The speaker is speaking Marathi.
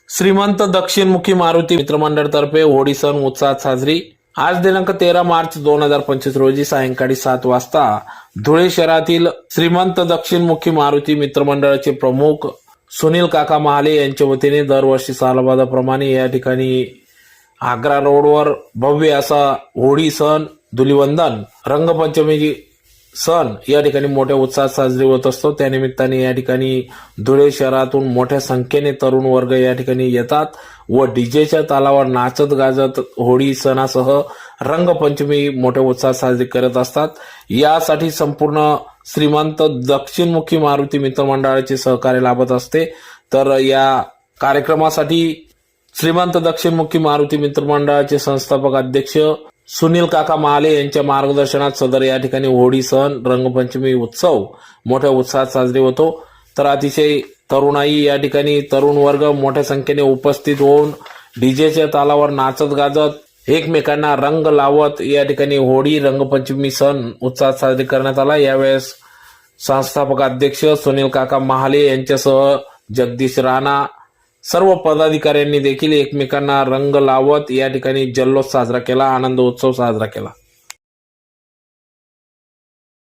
श्रीमंत दक्षिणमुखी मारुती मित्रमंडळातर्फे होळी सण उत्साहात साजरी। आज दिनांक 13 मार्च 2025 रोजी सायंकाळी 7 वाजता धुळे शहरातील श्रीमंत दक्षिणमुखी मारुती मित्रमंडळाचे प्रमुख सुनील काका महाले यांच्या वतीने दरवर्षी सालबादाप्रमाणे या ठिकाणी आग्रा रोडवर भव्य असा होळी सण, धुलीवंदन, रंगपंचमी सण या ठिकाणी मोठ्या उत्साहात साजरी होत असतो। त्यानिमित्ताने या ठिकाणी धुळे शहरातून मोठ्या संख्येने तरुण वर्ग या ठिकाणी येतात व डीजेच्या तालावर नाचत गाजत होळी सणासह रंगपंचमी मोठ्या उत्साहात साजरी करत असतात। यासाठी संपूर्ण श्रीमंत दक्षिणमुखी मारुती मित्रमंडळाचे सहकार्य लाभत असते। तर या कार्यक्रमासाठी श्रीमंत दक्षिणमुखी मारुती मित्रमंडळाचे संस्थापक अध्यक्ष सुनील काका महाले यांच्या मार्गदर्शनात सदर या ठिकाणी होळी सण, रंगपंचमी उत्सव मोठ्या उत्साहात साजरी होतो। तर अतिशय तरुणाई या ठिकाणी तरुण वर्ग मोठ्या संख्येने उपस्थित होऊन डीजेच्या तालावर नाचत गाजत एकमेकांना रंग लावत या ठिकाणी होळी रंगपंचमी सण उत्साहात साजरी करण्यात आला। यावेळेस संस्थापक अध्यक्ष सुनील काका महाले यांच्यासह जगदीश राणा सर्व पदाधिकाऱ्यांनी देखील एकमेकांना रंग लावत या ठिकाणी जल्लोष साजरा केला, आनंद उत्सव साजरा केला।